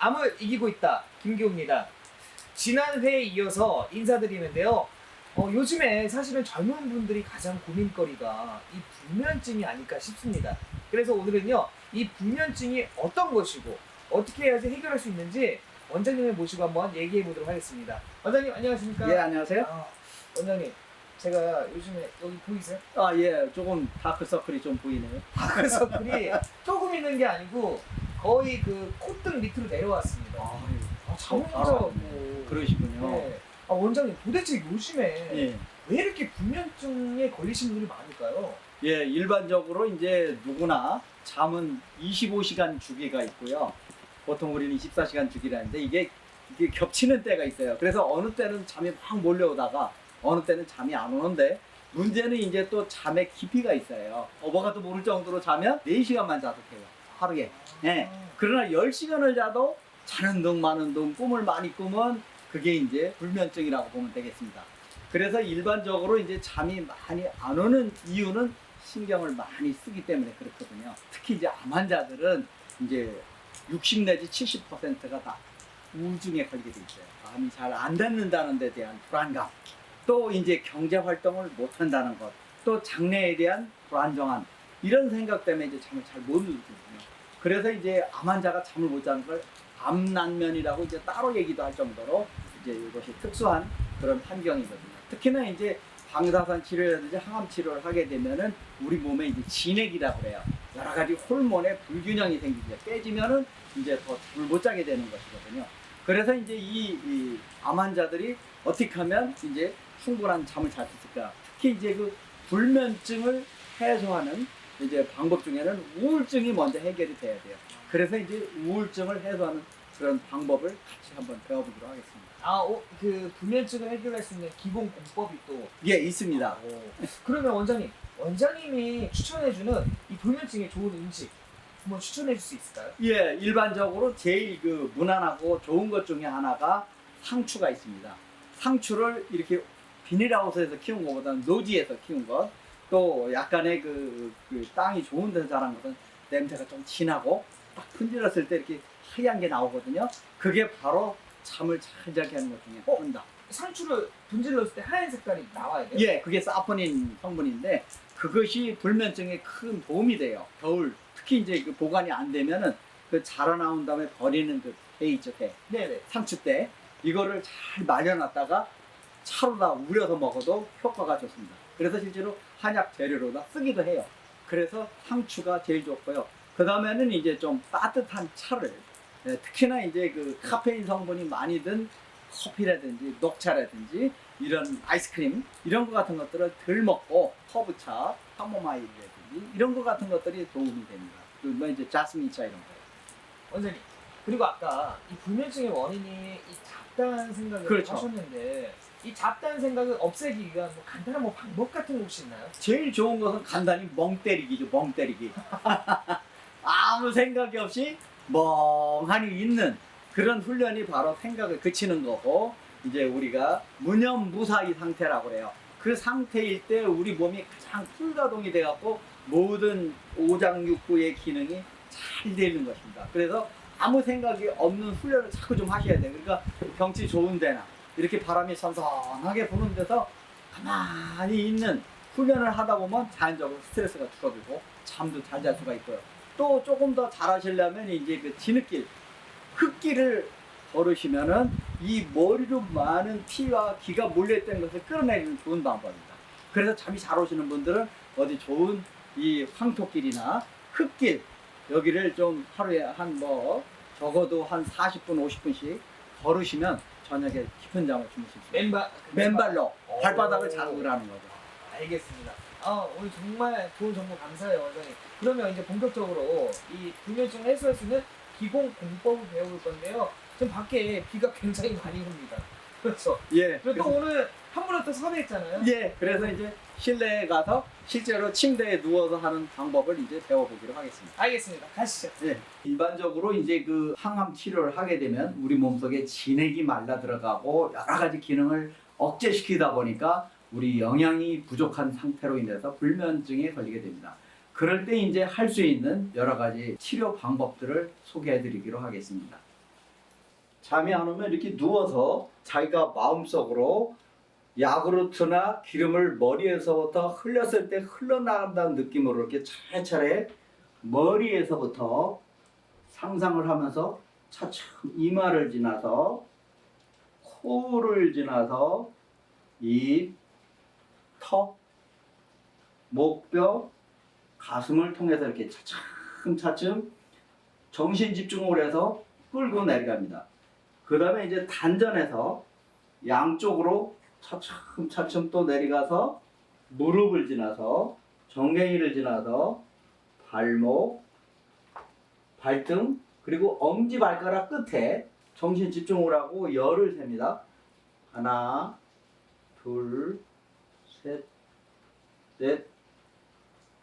암을 이기고 있다. 김기호입니다. 지난 회에 이어서 인사드리는데요. 요즘에 사실은 젊은 분들이 가장 고민거리가 이 불면증이 아닐까 싶습니다. 그래서 오늘은요, 이 불면증이 어떤 것이고 어떻게 해야지 해결할 수 있는지 원장님을 모시고 한번 얘기해 보도록 하겠습니다. 원장님 안녕하십니까? 예, 안녕하세요. 원장님, 제가 요즘에 여기 보이세요? 예, 조금 다크서클이 좀 보이네요. 다크서클이 조금 있는 게 아니고 거의 그 콧등 밑으로 내려왔습니다. 잠을 못 자고. 그러시군요. 네. 원장님, 도대체 요즘에 예. 왜 이렇게 불면증에 걸리시는 분들이 많을까요? 예, 일반적으로 이제 누구나 잠은 25시간 주기가 있고요. 보통 우리는 24시간 주기라는데 이게 겹치는 때가 있어요. 그래서 어느 때는 잠이 막 몰려오다가 어느 때는 잠이 안 오는데 문제는 이제 또 잠의 깊이가 있어요. 어버가도 모를 정도로 자면 4시간만 자도 돼요. 하루에. 예. 그러나 10시간을 자도 자는 둥 마는 둥 꿈을 많이 꾸면 그게 이제 불면증이라고 보면 되겠습니다. 그래서 일반적으로 이제 잠이 많이 안 오는 이유는 신경을 많이 쓰기 때문에 그렇거든요. 특히 이제 암 환자들은 이제 60 내지 70%가 다 우울증에 걸리게 돼 있어요. 암이 잘 안 낫는다는 데 대한 불안감, 또 이제 경제 활동을 못 한다는 것, 또 장래에 대한 불안정함, 이런 생각 때문에 이제 잠을 잘 못 이루거든요. 그래서 이제 암 환자가 잠을 못 자는 걸 암난면이라고 이제 따로 얘기도 할 정도로 이제 이것이 특수한 그런 환경이거든요. 특히나 이제 방사선 치료라든지 항암 치료를 하게 되면은 우리 몸에 이제 진액이라고 그래요. 여러 가지 호르몬의 불균형이 생기죠. 깨지면은 이제 더 잠을 못 자게 되는 것이거든요. 그래서 이제 이 암 환자들이 어떻게 하면 이제 충분한 잠을 잘 수 있을까? 특히 이제 그 불면증을 해소하는 이제 방법 중에는 우울증이 먼저 해결이 돼야 돼요. 그래서 이제 우울증을 해소하는 그런 방법을 같이 한번 배워보도록 하겠습니다. 그 불면증을 해결할 수 있는 기본 공법이 또 예, 있습니다. 그러면 원장님이 추천해주는 이 불면증에 좋은 음식 한번 추천해 줄 수 있을까요? 예, 일반적으로 제일 그 무난하고 좋은 것 중에 하나가 상추가 있습니다. 상추를 이렇게 비닐하우스에서 키운 것보다는 노지에서 키운 것, 또 약간의 그 땅이 좋은 데서 자란 것은 냄새가 좀 진하고 딱 분질렀을 때 이렇게 하얀 게 나오거든요. 그게 바로 잠을 잘 자게 하는 것 중에 하나입니다. 상추를 분질렀을 때 하얀 색깔이 나와야 돼요? 예, 그게 사포닌 성분인데 그것이 불면증에 큰 도움이 돼요. 겨울 특히 이제 그 보관이 안 되면은 그 자라나온 다음에 버리는 그 배 있죠, 배. 네네. 상추 때 이거를 잘 말려놨다가 차로다 우려서 먹어도 효과가 좋습니다. 그래서 실제로 한약 재료로다 쓰기도 해요. 그래서 상추가 제일 좋고요. 그 다음에는 이제 좀 따뜻한 차를, 특히나 이제 그 카페인 성분이 많이 든 커피라든지 녹차라든지 이런 아이스크림 이런 거 같은 것들을 덜 먹고 허브차, 카모마일이라든지 이런 거 같은 것들이 도움이 됩니다. 그리고 이제 자스민차 이런 거. 원장님, 그리고 아까 이 불면증의 원인이 이 잡다한 생각을 그렇죠. 하셨는데 이 잡다한 생각을 없애기 위한 뭐 간단한 뭐 방법 같은 거 혹시 있나요? 제일 좋은 것은 간단히 멍 때리기죠. 멍 때리기. 아무 생각이 없이 멍하니 있는 그런 훈련이 바로 생각을 그치는 거고, 이제 우리가 무념무사의 상태라고 그래요. 그 상태일 때 우리 몸이 가장 풀가동이 돼갖고 모든 오장육부의 기능이 잘 되는 것입니다. 그래서 아무 생각이 없는 훈련을 자꾸 좀 하셔야 돼요. 그러니까 경치 좋은 데나 이렇게 바람이 선선하게 부는 데서 가만히 있는 훈련을 하다 보면 자연적으로 스트레스가 줄어들고 잠도 잘 잘 수가 있고요. 또 조금 더 잘하시려면 이제 그 진흙길, 흙길을 걸으시면은 이 머리로 많은 피와 기가 몰려있던 것을 끌어내리는 좋은 방법입니다. 그래서 잠이 잘 오시는 분들은 어디 좋은 이 황토길이나 흙길, 여기를 좀 하루에 한 적어도 한 40분, 50분씩 걸으시면 저녁에 깊은 잠을 주무실 수 있어요. 맨발로 발바닥을 자극하는 거죠. 알겠습니다. 오늘 정말 좋은 정보 감사해요, 원장님. 그러면 이제 본격적으로 이 불면증을 해소할 수 있는 기본 공법을 배워볼 건데요. 지금 밖에 비가 굉장히 많이 옵니다. 그렇죠. 예. 그리고 또 오늘 한 분을 또 섭외했잖아요. 예. 그래서 이제 실내에 가서 실제로 침대에 누워서 하는 방법을 이제 배워보기로 하겠습니다. 알겠습니다. 가시죠. 예. 일반적으로 이제 그 항암 치료를 하게 되면 우리 몸속에 진액이 말라 들어가고 여러 가지 기능을 억제시키다 보니까 우리 영양이 부족한 상태로 인해서 불면증에 걸리게 됩니다. 그럴 때 이제 할 수 있는 여러 가지 치료 방법들을 소개해 드리기로 하겠습니다. 잠이 안 오면 이렇게 누워서 자기가 마음속으로 야구르트나 기름을 머리에서부터 흘렸을 때 흘러나간다는 느낌으로 이렇게 차례차례 머리에서부터 상상을 하면서 차츰 이마를 지나서 코를 지나서 입, 턱, 목뼈, 가슴을 통해서 이렇게 차츰차츰 정신 집중을 해서 끌고 내려갑니다. 그 다음에 이제 단전에서 양쪽으로 차츰차츰 또 내려가서 무릎을 지나서 정갱이를 지나서 발목, 발등, 그리고 엄지발가락 끝에 정신 집중을 하고 열을 셉니다. 하나, 둘, 셋, 넷,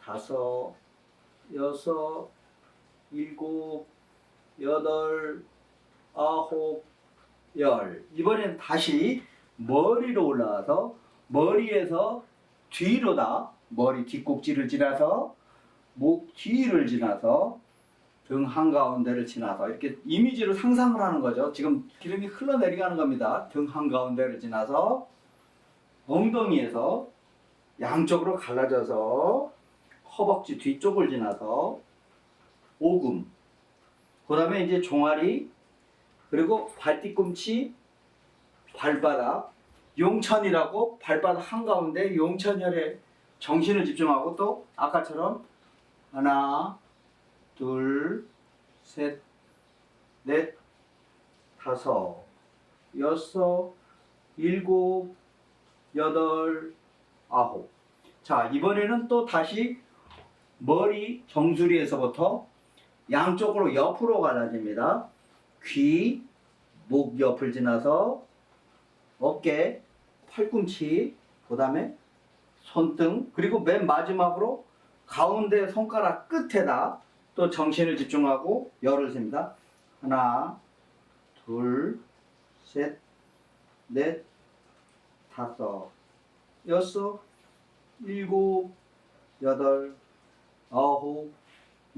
다섯, 여섯, 일곱, 여덟, 아홉, 열. 이번엔 다시 머리로 올라가서 머리에서 뒤로다 머리 뒷꼭지를 지나서 목 뒤를 지나서 등 한가운데를 지나서 이렇게 이미지로 상상을 하는 거죠. 지금 기름이 흘러내려가는 겁니다. 등 한가운데를 지나서 엉덩이에서 양쪽으로 갈라져서 허벅지 뒤쪽을 지나서 오금, 그 다음에 이제 종아리, 그리고 발뒤꿈치, 발바닥, 용천이라고 발바닥 한가운데 용천혈에 정신을 집중하고 또 아까처럼 하나, 둘, 셋, 넷, 다섯, 여섯, 일곱, 여덟, 아홉. 자, 이번에는 또 다시 머리 정수리에서부터 양쪽으로 옆으로 갈라집니다. 귀, 목 옆을 지나서 어깨, 팔꿈치, 그 다음에 손등, 그리고 맨 마지막으로 가운데 손가락 끝에다 또 정신을 집중하고 열을 셉니다. 하나, 둘, 셋, 넷, 다섯, 여섯, 일곱, 여덟, 아홉,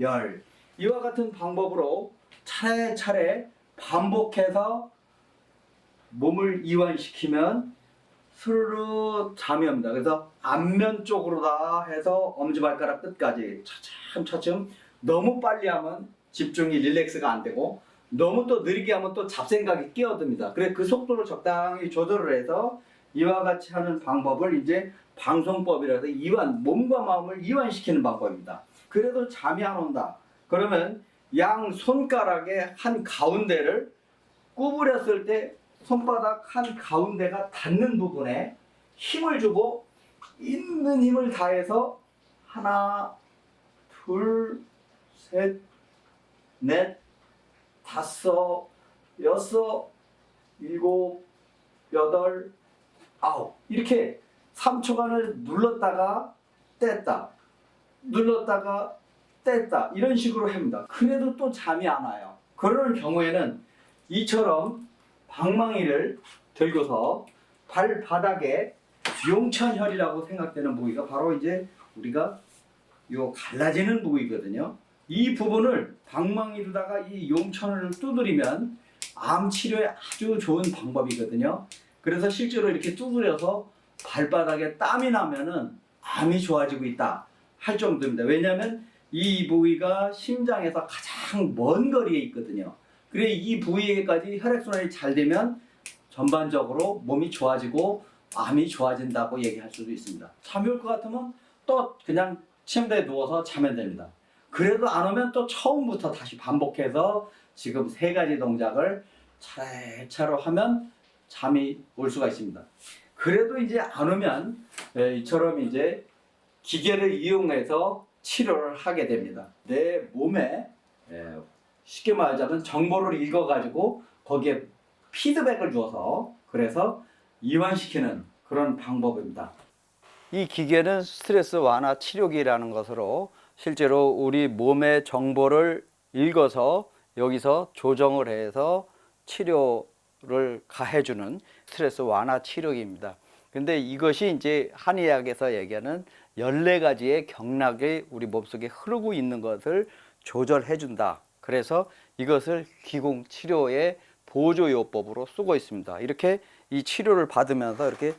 열. 이와 같은 방법으로 차례차례 반복해서 몸을 이완시키면 스르르 잠이 옵니다. 그래서 앞면 쪽으로 다 해서 엄지발가락 끝까지 차츰차츰. 너무 빨리 하면 집중이 릴렉스가 안 되고 너무 또 느리게 하면 또 잡생각이 끼어듭니다. 그래 그 속도를 적당히 조절을 해서 이와 같이 하는 방법을 이제 방송법이라서 이완, 몸과 마음을 이완시키는 방법입니다. 그래도 잠이 안 온다. 그러면 양 손가락의 한 가운데를 구부렸을 때 손바닥 한 가운데가 닿는 부분에 힘을 주고 있는 힘을 다해서 하나, 둘, 셋, 넷, 다섯, 여섯, 일곱, 여덟, 아홉. 이렇게 3초간을 눌렀다가 뗐다. 눌렀다가 뗐다. 이런 식으로 합니다. 그래도 또 잠이 안 와요. 그런 경우에는 이처럼 방망이를 들고서 발바닥에 용천혈이라고 생각되는 부위가 바로 이제 우리가 요 갈라지는 부위거든요. 이 부분을 방망이로다가 이 용천을 두드리면 암 치료에 아주 좋은 방법이거든요. 그래서 실제로 이렇게 두드려서 발바닥에 땀이 나면은 암이 좋아지고 있다 할 정도입니다. 왜냐하면 이 부위가 심장에서 가장 먼 거리에 있거든요. 그래 이 부위에까지 혈액순환이 잘 되면 전반적으로 몸이 좋아지고 암이 좋아진다고 얘기할 수도 있습니다. 잠이 올 것 같으면 또 그냥 침대에 누워서 자면 됩니다. 그래도 안 오면 또 처음부터 다시 반복해서 지금 3가지 동작을 차례차례 하면 잠이 올 수가 있습니다. 그래도 이제 안 오면 이처럼 이제 기계를 이용해서 치료를 하게 됩니다. 내 몸에 쉽게 말하자면 정보를 읽어가지고 거기에 피드백을 줘서 그래서 이완시키는 그런 방법입니다. 이 기계는 스트레스 완화 치료기라는 것으로 실제로 우리 몸의 정보를 읽어서 여기서 조정을 해서 치료를 가해주는 스트레스 완화 치료기입니다. 근데 이것이 이제 한의학에서 얘기하는 14가지의 경락이 우리 몸속에 흐르고 있는 것을 조절해 준다. 그래서 이것을 기공 치료에 보조요법으로 쓰고 있습니다. 이렇게 이 치료를 받으면서 이렇게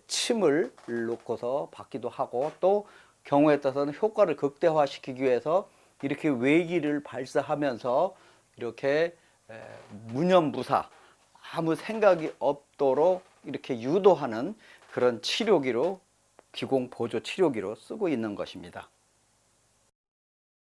침을 놓고서 받기도 하고, 또 경우에 따라서는 효과를 극대화시키기 위해서 이렇게 외기를 발사하면서 이렇게 무념무사, 아무 생각이 없도록 이렇게 유도하는 그런 치료기로, 기공 보조 치료기로 쓰고 있는 것입니다.